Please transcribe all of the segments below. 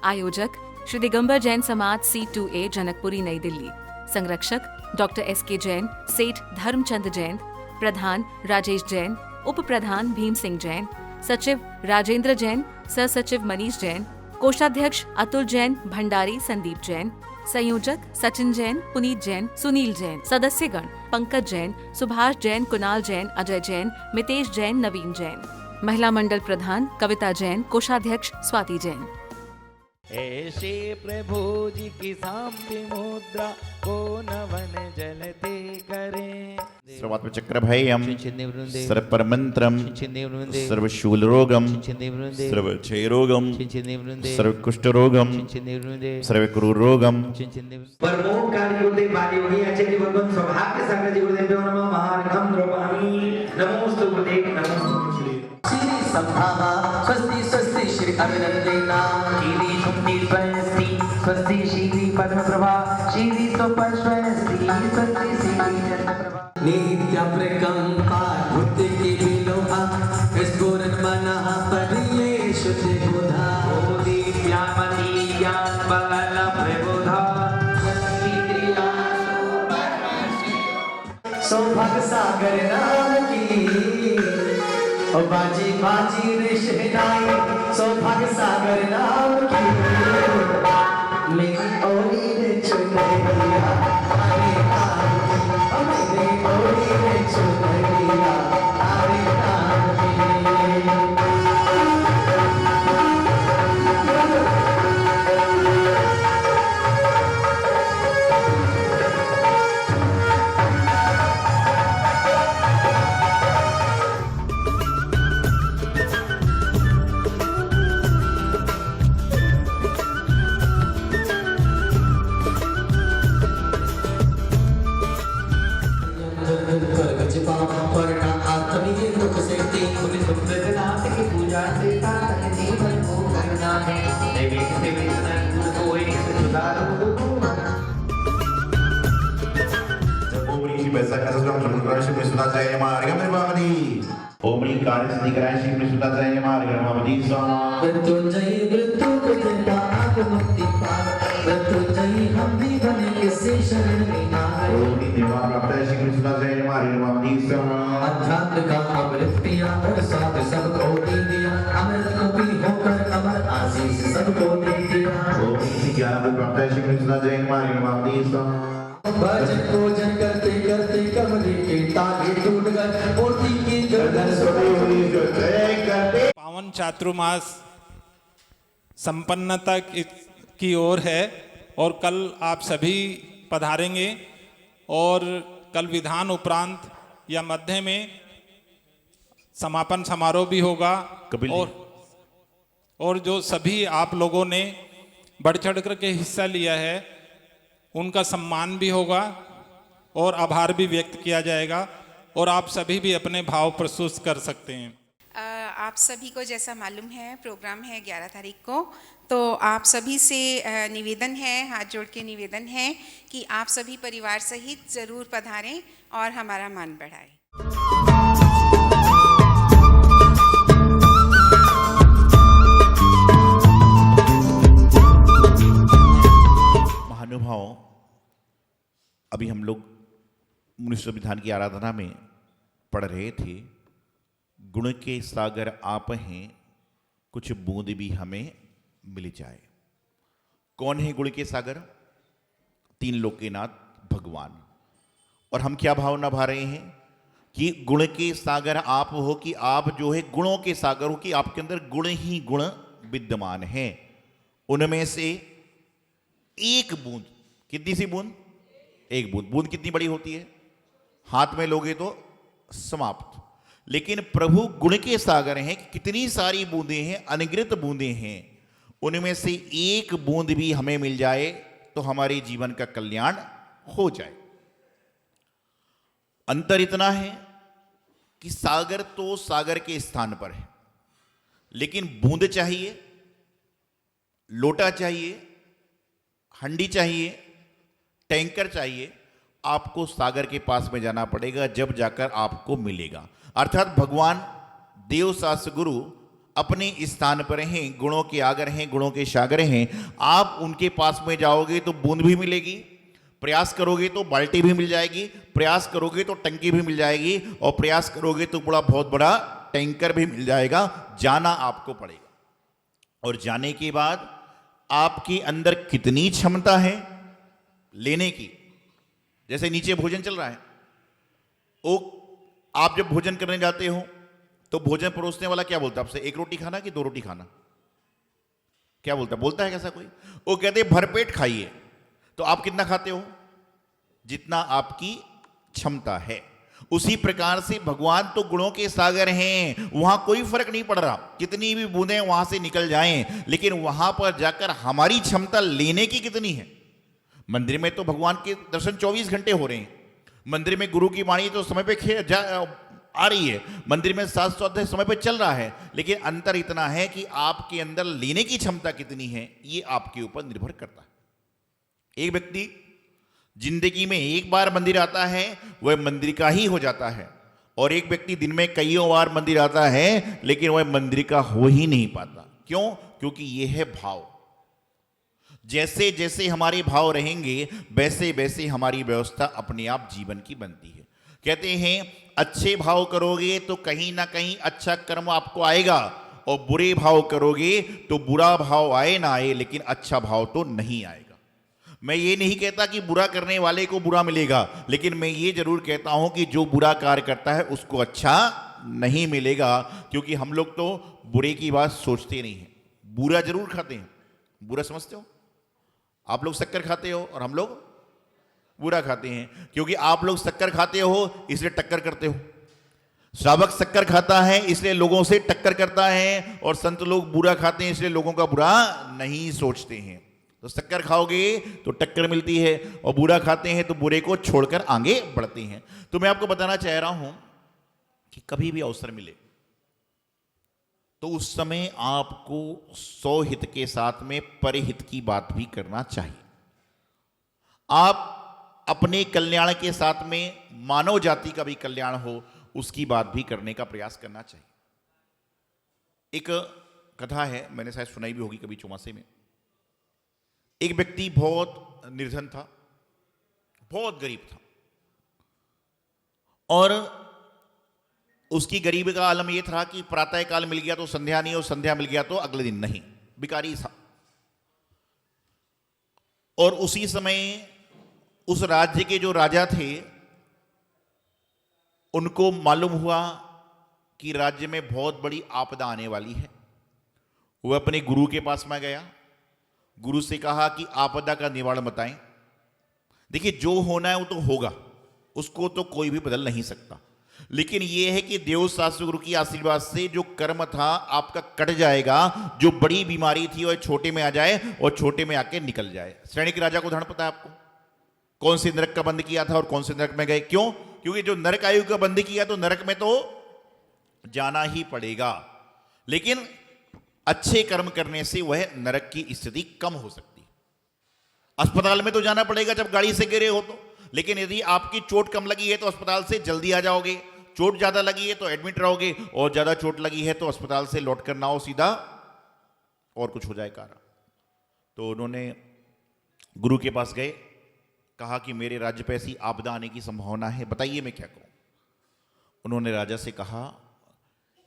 आयोजक श्री दिगंबर जैन समाज C2A जनकपुरी नई दिल्ली। संरक्षक डॉक्टर SK जैन, सेठ धर्मचंद जैन, प्रधान राजेश जैन, उप प्रधान भीम सिंह जैन, सचिव राजेंद्र जैन, सह सचिव मनीष जैन, कोषाध्यक्ष अतुल जैन, भंडारी संदीप जैन, संयोजक सचिन जैन, पुनीत जैन, सुनील जैन, सदस्यगण पंकज जैन, सुभाष जैन, कुणाल जैन, अजय जैन, मितेश जैन, नवीन जैन। महिला मंडल प्रधान कविता जैन, कोषाध्यक्ष स्वाति जैन। ऐसे प्रभु जी की साम्य मुद्रा को नवन जलते करें। सर्वात्म चक्रभयम् सर्वपरमन्त्रम् सर्वशूलरोगम् सर्वक्षयरोगम् सर्वकुष्ठरोगम् सर्वक्रूररोगम्। परमोपकारी गुरुदेव वाली होगी आचार्य भगवान सौभाग्य सागर जी गुरुदेव नमः महार्घम द्रवामि नमोस्तु गुरुदेव नमोस्तु श्री संभावा स्वस्ति स्वस्ति श्री अभिनंदना श्री सुमति स्वस्ति स्वस्ति श्री पद्म प्रभा श्री सुपर स्वस्ति स्वस्ति श्री चंद्र प्रभा नित्य प्रकंपा बुद्धि की विलोहा स्फुरन मनः पढ़िए शुद्ध बुधा ओ दिव्यामती ज्ञान बल प्रबोधा सौभाग्य सागर नाम की ओ बाजी बाजी रे शहनाई सौभाग्य सागर नाम की मेरी ओरी रे चुनरिया आरे नाम की ओ मेरी ओरी रे चुनरिया आरे नाम की। अध्यात्म का अमृत पिया और साथ सबको दे दिया अमृत को पी होकर अमर आशीष सबको दे दिया। भजन पूजन करते करते कमरे के ताले टूट गए मूर्ति की गर्दन सोई हुई जो जय करते। पावन चातुर्मास संपन्नता की ओर है और कल आप सभी पधारेंगे और कल विधान उपरांत या मध्य में समापन समारोह भी होगा और जो सभी आप लोगों ने बढ़ चढ़ कर के हिस्सा लिया है उनका सम्मान भी होगा और आभार भी व्यक्त किया जाएगा और आप सभी भी अपने भाव प्रस्तुत कर सकते हैं। आप सभी को जैसा मालूम है प्रोग्राम है 11 तारीख को, तो आप सभी से निवेदन है, हाथ जोड़ के निवेदन है कि आप सभी परिवार सहित ज़रूर पधारें और हमारा मान बढ़ाएं। महानुभाव, अभी हम लोग मनुष्य विधान की आराधना में पढ़ रहे थे, गुण के सागर आप हैं, कुछ बूंद भी हमें मिल जाए। कौन है गुण के सागर? तीन लोक के नाथ भगवान। और हम क्या भावना भा रहे हैं कि गुण के सागर आप हो, कि आप जो है गुणों के सागर हो, कि आपके अंदर गुण ही गुण विद्यमान हैं। उनमें से एक बूंद, कितनी सी बूंद? एक बूंद। बूंद कितनी बड़ी होती है? हाथ में लोगे तो समाप्त। लेकिन प्रभु गुण के सागर हैं, कितनी सारी बूंदें हैं, अनगिनत बूंदें हैं। उनमें से एक बूंद भी हमें मिल जाए तो हमारे जीवन का कल्याण हो जाए। अंतर इतना है कि सागर तो सागर के स्थान पर है, लेकिन बूंद चाहिए, लोटा चाहिए, हंडी चाहिए, टैंकर चाहिए। आपको सागर के पास में जाना पड़ेगा, जब जाकर आपको मिलेगा। अर्थात भगवान देव शास्त्र गुरु अपने स्थान पर हैं, गुणों के आगर हैं, गुणों के सागर हैं। आप उनके पास में जाओगे तो बूंद भी मिलेगी, प्रयास करोगे तो बाल्टी भी मिल जाएगी, प्रयास करोगे तो टंकी भी मिल जाएगी, और प्रयास करोगे तो बहुत बड़ा टैंकर भी मिल जाएगा। जाना आपको पड़ेगा, और जाने के बाद आपके अंदर कितनी क्षमता है लेने की। जैसे नीचे भोजन चल रहा है, वो आप जब भोजन करने जाते हो तो भोजन परोसने वाला क्या बोलता है आपसे, 1 रोटी खाना कि 2 रोटी खाना, क्या बोलता है कैसा कोई? वो कहते हैं भरपेट खाइए। तो आप कितना खाते हो? जितना आपकी क्षमता है। उसी प्रकार से भगवान तो गुणों के सागर हैं, वहां कोई फर्क नहीं पड़ रहा, कितनी भी बूंदें वहां से निकल जाएं, लेकिन वहां पर जाकर हमारी क्षमता लेने की कितनी है। मंदिर में तो भगवान के दर्शन 24 घंटे हो रहे हैं, मंदिर में गुरु की वाणी तो समय पे आ रही है, मंदिर में शास्त्र अध्ययन समय पे चल रहा है, लेकिन अंतर इतना है कि आपके अंदर लेने की क्षमता कितनी है, ये आपके ऊपर निर्भर करता है। एक व्यक्ति जिंदगी में एक बार मंदिर आता है, वह मंदिर का ही हो जाता है, और एक व्यक्ति दिन में कईयों बार मंदिर आता है, लेकिन वह मंदिर का हो ही नहीं पाता। क्यों? क्योंकि यह है भाव। जैसे जैसे हमारे भाव रहेंगे, वैसे वैसे हमारी व्यवस्था अपने आप जीवन की बनती है। कहते हैं अच्छे भाव करोगे तो कहीं ना कहीं अच्छा कर्म आपको आएगा, और बुरे भाव करोगे तो बुरा भाव आए ना आए, लेकिन अच्छा भाव तो नहीं आएगा। मैं ये नहीं कहता कि बुरा करने वाले को बुरा मिलेगा, लेकिन मैं ये जरूर कहता हूं कि जो बुरा कार्य करता है उसको अच्छा नहीं मिलेगा, क्योंकि हम लोग तो बुरे की बात सोचते नहीं हैं, बुरा जरूर खाते हैं। बुरा समझते हो? आप लोग शक्कर खाते हो और हम लोग बुरा खाते हैं, क्योंकि आप लोग शक्कर खाते हो इसलिए टक्कर करते हो। श्रावक शक्कर खाता है इसलिए लोगों से टक्कर करता है, और संत लोग बुरा खाते हैं इसलिए लोगों का बुरा नहीं सोचते हैं। तो शक्कर खाओगे तो टक्कर मिलती है, और बुरा खाते हैं तो बुरे को छोड़कर आगे बढ़ते हैं। तो मैं आपको बताना चाह रहा हूं कि कभी भी अवसर मिले तो उस समय आपको स्वहित के साथ में परहित की बात भी करना चाहिए। आप अपने कल्याण के साथ में मानव जाति का भी कल्याण हो, उसकी बात भी करने का प्रयास करना चाहिए। एक कथा है, मैंने शायद सुनाई भी होगी कभी चौमासे में। एक व्यक्ति बहुत निर्धन था, बहुत गरीब था, और उसकी गरीबी का आलम यह था कि प्रातः काल मिल गया तो संध्या नहीं, और संध्या मिल गया तो अगले दिन नहीं, भिखारी था। और उसी समय उस राज्य के जो राजा थे, उनको मालूम हुआ कि राज्य में बहुत बड़ी आपदा आने वाली है। वह अपने गुरु के पास में गया, गुरु से कहा कि आपदा का निवारण बताएं। देखिए, जो होना है वो तो होगा, उसको तो कोई भी बदल नहीं सकता, लेकिन यह है कि देव शास्त्र गुरु की आशीर्वाद से जो कर्म था आपका कट जाएगा, जो बड़ी बीमारी थी वह छोटे में आ जाए और छोटे में आके निकल जाए। सैनिक राजा को उदाहरण पता है आपको, कौन से नरक का बंद किया था और कौन से नरक में गए? क्यों? क्योंकि जो नरक आयु का बंद किया तो नरक में तो जाना ही पड़ेगा, लेकिन अच्छे कर्म करने से वह नरक की स्थिति कम हो सकती है। अस्पताल में तो जाना पड़ेगा जब गाड़ी से गिरे हो तो, लेकिन यदि आपकी चोट कम लगी है तो अस्पताल से जल्दी आ जाओगे, चोट ज्यादा लगी है तो एडमिट रहोगे, और ज्यादा चोट लगी है तो अस्पताल से लौट कर ना हो सीधा और कुछ हो जाए कारण। तो उन्होंने गुरु के पास गए, कहा कि मेरे राज्य पे ऐसी आपदा आने की संभावना है, बताइए मैं क्या करूं। उन्होंने राजा से कहा,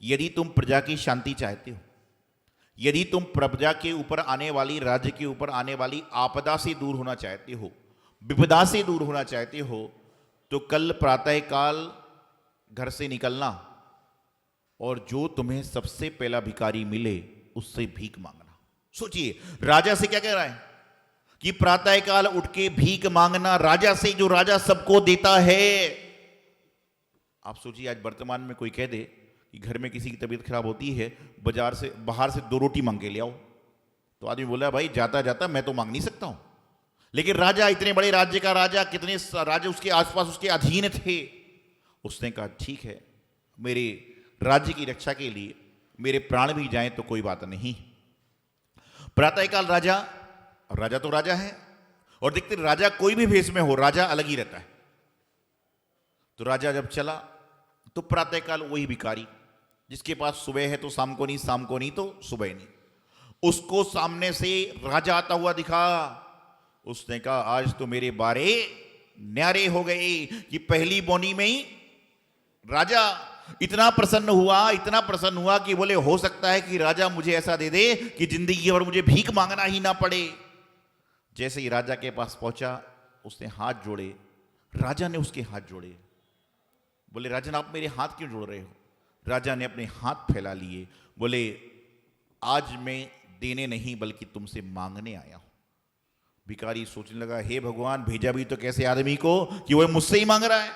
यदि तुम प्रजा की शांति चाहते हो, यदि तुम प्रजा के ऊपर आने वाली, राज्य के ऊपर आने वाली आपदा से दूर होना चाहते हो, विपदा से दूर होना चाहते हो, तो कल प्रातः काल घर से निकलना और जो तुम्हें सबसे पहला भिखारी मिले उससे भीख मांगना। सोचिए, राजा से क्या कह रहा है कि प्रातः काल उठ के भीख मांगना, राजा से, जो राजा सबको देता है। आप सोचिए, आज वर्तमान में कोई कह दे कि घर में किसी की तबीयत खराब होती है, बाजार से, बाहर से 2 रोटी मांग के ले आओ, तो आदमी बोला भाई जाता जाता मैं तो मांग नहीं सकता हूं। लेकिन राजा, इतने बड़े राज्य का राजा, कितने राजा उसके आसपास उसके अधीन थे, उसने कहा ठीक है, मेरे राज्य की रक्षा के लिए मेरे प्राण भी जाएं तो कोई बात नहीं। प्रातःकाल राजा तो राजा है, और देखते राजा कोई भी भेष में हो, राजा अलग ही रहता है। तो राजा जब चला तो प्रातःकाल वही भिखारी जिसके पास सुबह है तो शाम को नहीं, शाम को नहीं तो सुबह नहीं। उसको सामने से राजा आता हुआ दिखा। उसने कहा आज तो मेरे बारे न्यारे हो गए कि पहली बोनी में ही राजा। इतना प्रसन्न हुआ कि बोले हो सकता है कि राजा मुझे ऐसा दे दे कि जिंदगी भर मुझे भीख मांगना ही ना पड़े। जैसे ही राजा के पास पहुंचा, उसने हाथ जोड़े। राजा ने उसके हाथ जोड़े। बोले राजन, आप मेरे हाथ क्यों जोड़ रहे हो? राजा ने अपने हाथ फैला लिए। बोले आज मैं देने नहीं बल्कि तुमसे मांगने आया हूं। भिखारी सोचने लगा, हे भगवान, भेजा भी तो कैसे आदमी को कि वह मुझसे ही मांग रहा है।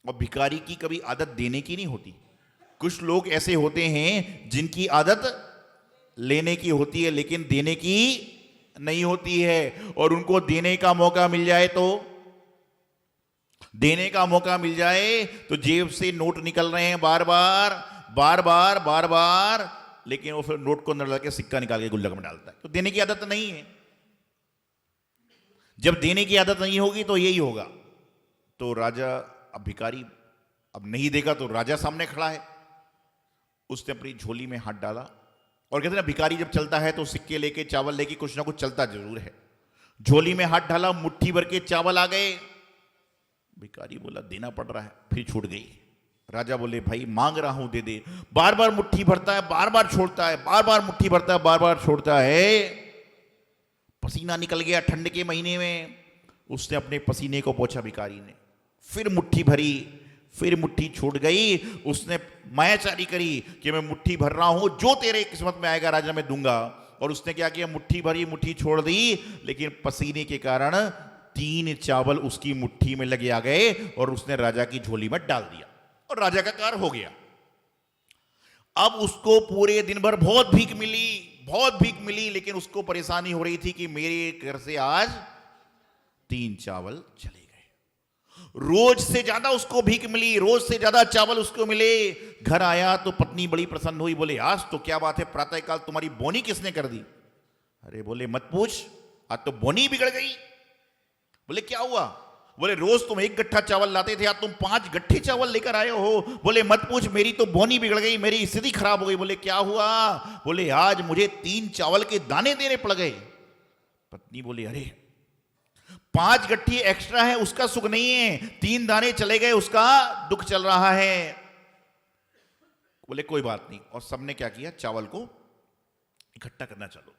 और भिखारी की कभी आदत देने की नहीं होती। कुछ लोग ऐसे होते हैं जिनकी आदत लेने की होती है लेकिन देने की नहीं होती है। और उनको देने का मौका मिल जाए तो जेब से नोट निकल रहे हैं बार बार, लेकिन वो फिर नोट को अंदर डाल सिक्का निकाल के गुल्लक में डालता है। तो देने की आदत नहीं है। जब देने की आदत नहीं होगी तो यही होगा। तो राजा, अब भिखारी अब नहीं देगा तो राजा सामने खड़ा है। उसने अपनी झोली में हाथ डाला और कहते हैं ना, भिखारी जब चलता है तो सिक्के लेके, चावल लेके कुछ ना कुछ चलता जरूर है। झोली में हाथ डाला, मुट्ठी भर के चावल आ गए। भिखारी बोला देना पड़ रहा है, फिर छूट गई। राजा बोले भाई मांग रहा हूं, दे दे। बार बार मुट्ठी भरता है, बार बार छोड़ता है, बार बार मुट्ठी भरता है, बार बार छोड़ता है। पसीना निकल गया ठंड के महीने में। उसने अपने पसीने को पोंछा भिखारी ने, फिर मुट्ठी भरी, फिर मुट्ठी छूट गई। उसने मायाचारी करी कि मैं मुट्ठी भर रहा हूं, जो तेरे किस्मत में आएगा राजा मैं दूंगा। और उसने क्या किया, मुट्ठी भरी, मुट्ठी छोड़ दी, लेकिन पसीने के कारण 3 चावल उसकी मुट्ठी में लगे आ गए और उसने राजा की झोली में डाल दिया और राजा का कार्य हो गया। अब उसको पूरे दिन भर बहुत भीख मिली, लेकिन उसको परेशानी हो रही थी कि मेरे घर से आज 3 चावल चले गए। रोज से ज्यादा उसको भीख मिली, रोज से ज्यादा चावल उसको मिले। घर आया तो पत्नी बड़ी प्रसन्न हुई। बोले आज तो क्या बात है, प्रातःकाल तुम्हारी बोनी किसने कर दी? अरे बोले मत पूछ, आज तो बोनी बिगड़ गई। बोले क्या हुआ? बोले रोज तुम 1 गट्ठा चावल लाते थे, आज तुम 5 गट्ठे चावल लेकर आए हो। बोले मत पूछ, मेरी तो बोनी बिगड़ गई, मेरी स्थिति खराब हो गई। बोले क्या हुआ? बोले आज मुझे 3 चावल के दाने देने पड़ गए। पत्नी बोली अरे 5 गट्ठी एक्स्ट्रा है उसका सुख नहीं है, 3 दाने चले गए उसका दुख चल रहा है। बोले कोई बात नहीं। और सबने क्या किया, चावल को इकट्ठा करना चालू किया।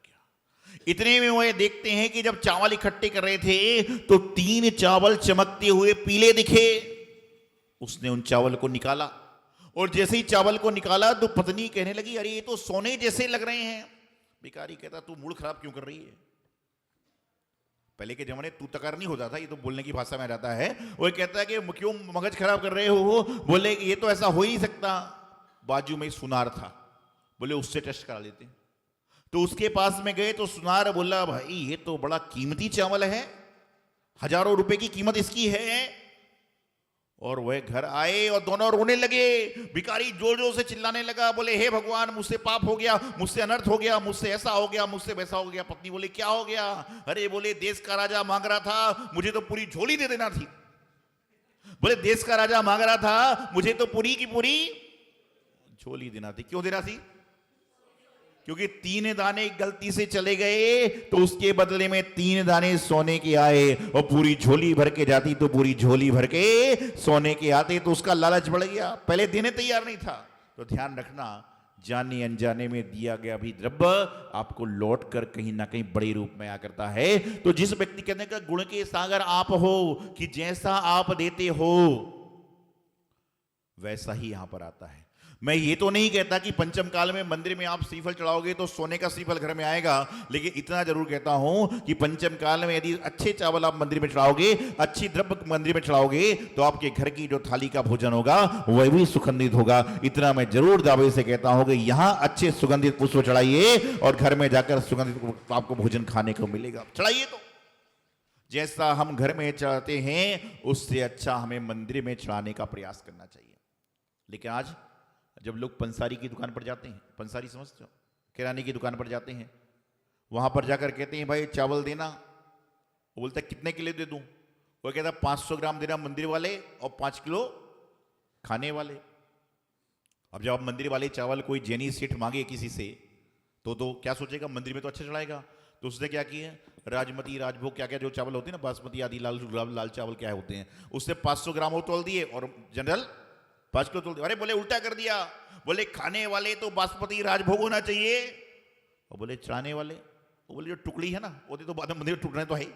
इतने में वो देखते हैं कि जब चावल इकट्ठे कर रहे थे तो 3 चावल चमकते हुए पीले दिखे। उसने उन चावल को निकाला और जैसे ही चावल को निकाला तो पत्नी कहने लगी अरे ये तो सोने जैसे लग रहे हैं। भिखारी कहता तू मूड खराब क्यों कर रही है? पहले के जमाने तू तकार नहीं होता था, ये तो बोलने की भाषा में रहता है। वो कहता है कि क्यों मगज खराब कर रहे हो? बोले ये तो ऐसा हो ही नहीं सकता। बाजू में सुनार था, बोले उससे टेस्ट करा लेते। तो उसके पास में गए तो सुनार बोला भाई ये तो बड़ा कीमती चावल है, हजारों रुपए की कीमत इसकी है। और वह घर आए और दोनों रोने लगे। भिखारी जोर जोर से चिल्लाने लगा, बोले हे भगवान मुझसे पाप हो गया, मुझसे अनर्थ हो गया, मुझसे ऐसा हो गया, मुझसे वैसा हो गया। पत्नी बोले क्या हो गया? अरे बोले देश का राजा मांग रहा था, मुझे तो पूरी झोली दे देना थी। बोले देश का राजा मांग रहा था, मुझे तो पूरी की पूरी झोली देना थी। क्यों देना थी? क्योंकि 3 दाने गलती से चले गए तो उसके बदले में 3 दाने सोने के आए, और पूरी झोली भर के जाती तो पूरी झोली भर के सोने के आते, तो उसका लालच बढ़ गया, पहले देने तैयार नहीं था। तो ध्यान रखना, जाने अनजाने में दिया गया भी द्रव्य आपको लौट कर कहीं ना कहीं बड़े रूप में आ करता है। तो जिस व्यक्ति कहने का गुण के सागर आप हो कि जैसा आप देते हो वैसा ही यहां पर आता है। मैं ये तो नहीं कहता कि पंचम काल में मंदिर में आप श्रीफल चढ़ाओगे तो सोने का श्रीफल घर में आएगा, लेकिन इतना जरूर कहता हूं कि पंचम काल में यदि अच्छे चावल आप मंदिर में चढ़ाओगे, अच्छी द्रव्य मंदिर में चढ़ाओगे, तो आपके घर की जो थाली का भोजन होगा वह भी सुगंधित होगा। इतना मैं जरूर दावे से कहता हूं कि यहां अच्छे सुगंधित पुष्प चढ़ाइए और घर में जाकर सुगंधित आपको भोजन खाने को मिलेगा। चढ़ाइए तो जैसा हम घर में चढ़ाते हैं उससे अच्छा हमें मंदिर में चढ़ाने का प्रयास करना चाहिए। लेकिन आज जब लोग पंसारी की दुकान पर जाते हैं, पंसारी समझते हो, किराने की दुकान पर जाते हैं, वहां पर जाकर कहते हैं भाई चावल देना, वो बोलता है कितने किलो दे दूं? वो कहता है 500 ग्राम देना मंदिर वाले और 5 किलो खाने वाले। अब जब आप मंदिर वाले चावल कोई जैनी सेठ मांगे किसी से तो क्या सोचेगा, मंदिर में तो अच्छा चढ़ाएगा। तो उसने क्या किया, राजमती, राजभोग, क्या क्या जो चावल होते हैं ना, बासमती आदि, लाल चावल क्या होते हैं, उससे 500 ग्राम वो तोल दिए और जनरल 5 किलो तोल दिया। अरे बोले उल्टा कर दिया, बोले खाने वाले तो बासमती राजभोग होना चाहिए, और बोले चढ़ाने वाले, वो बोले जो टुकड़ी है ना वो तो बाद में मंदिर में टुकड़े तो है।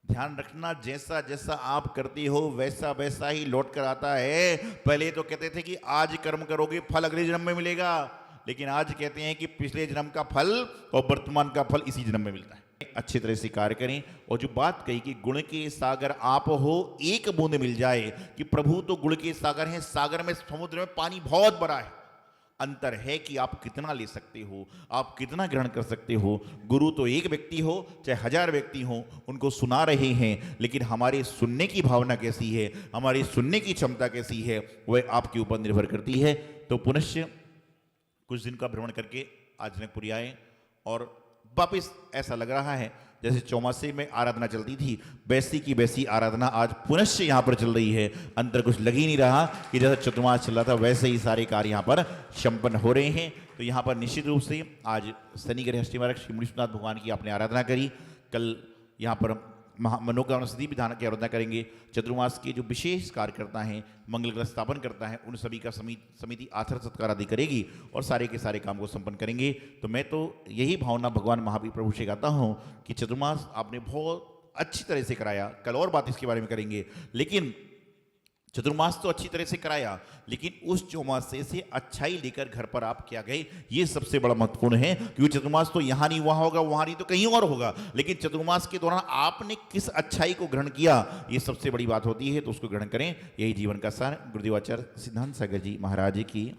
ध्यान रखना, जैसा जैसा आप करते हो वैसा वैसा ही लौट कर आता है। पहले तो कहते थे कि आज कर्म करोगे फल अगले जन्म में मिलेगा, लेकिन आज कहते हैं कि पिछले जन्म का फल और वर्तमान का फल इसी जन्म में मिलता है। अच्छी तरह से कार्य करें। और जो बात कही कि गुण के सागर आप हो, एक बूंद मिल जाए, कि प्रभु तो गुण के सागर हैं, सागर में, समुद्र में पानी बहुत बड़ा है, अंतर है कि आप कितना ले सकते हो, आप कितना ग्रहण कर सकते हो। गुरु तो एक व्यक्ति हो चाहे 1000 व्यक्ति हो, उनको सुना रहे हैं, लेकिन हमारे सुनने की भावना कैसी है, हमारी सुनने की क्षमता कैसी है, वह आपके ऊपर निर्भर करती है। तो पुनश्च कुछ दिन का भ्रमण करके आज जनकपुरी आए और वापिस ऐसा लग रहा है जैसे चौमासे में आराधना चलती थी, वैसी की वैसी आराधना आज पुनश्च यहाँ पर चल रही है। अंतर कुछ लग ही नहीं रहा कि जैसा चतुर्मास चल रहा था वैसे ही सारे कार्य यहाँ पर संपन्न हो रहे हैं। तो यहाँ पर निश्चित रूप से आज शनि ग्रह अष्टमारक श्री मुनीश्वरनाथ भगवान की आपने आराधना करी। कल यहाँ पर मनोकामना सिद्धि विधान की आराधना करेंगे। चतुर्मास के जो विशेष कार्य करता है, मंगल ग्रह स्थापन करता है, उन सभी का समिति आथर सत्कार आदि करेगी और सारे के सारे काम को संपन्न करेंगे। तो मैं तो यही भावना भगवान महावीर प्रभु से गाता हूँ कि चतुर्मास आपने बहुत अच्छी तरह से कराया। कल और बात इसके बारे में करेंगे, लेकिन चतुर्मास तो अच्छी तरह से कराया, लेकिन उस चौमासे से अच्छाई लेकर घर पर आप क्या गए, ये सबसे बड़ा महत्वपूर्ण है। क्योंकि चतुर्मास तो यहाँ नहीं वहाँ होगा, वहाँ नहीं तो कहीं और होगा, लेकिन चतुर्मास के दौरान आपने किस अच्छाई को ग्रहण किया, ये सबसे बड़ी बात होती है। तो उसको ग्रहण करें, यही जीवन का सार। गुरुदेवाचार्य सिद्धांत सागर जी महाराज की।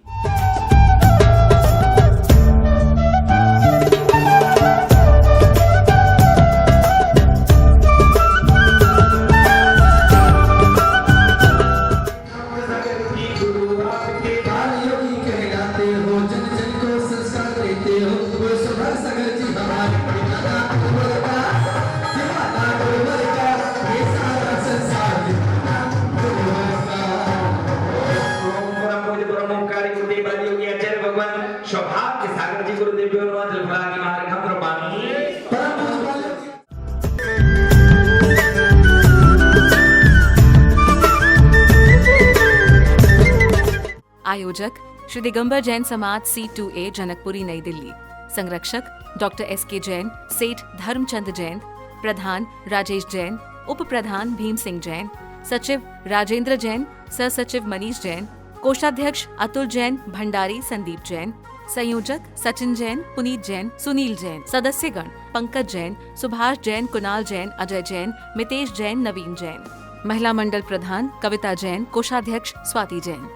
सौभाग्य सागर जी गुरुदेव आयोजक श्री दिगंबर जैन समाज C2A जनकपुरी नई दिल्ली। संरक्षक डॉक्टर SK जैन, सेठ धर्मचंद जैन, प्रधान राजेश जैन, उप प्रधान भीम सिंह जैन, सचिव राजेंद्र जैन, सह सचिव मनीष जैन, कोषाध्यक्ष अतुल जैन, भंडारी संदीप जैन, संयोजक सचिन जैन, पुनीत जैन, सुनील जैन, सदस्यगण पंकज जैन, सुभाष जैन, कुणाल जैन, अजय जैन, मितेश जैन, नवीन जैन, महिला मंडल प्रधान कविता जैन, कोषाध्यक्ष स्वाति जैन।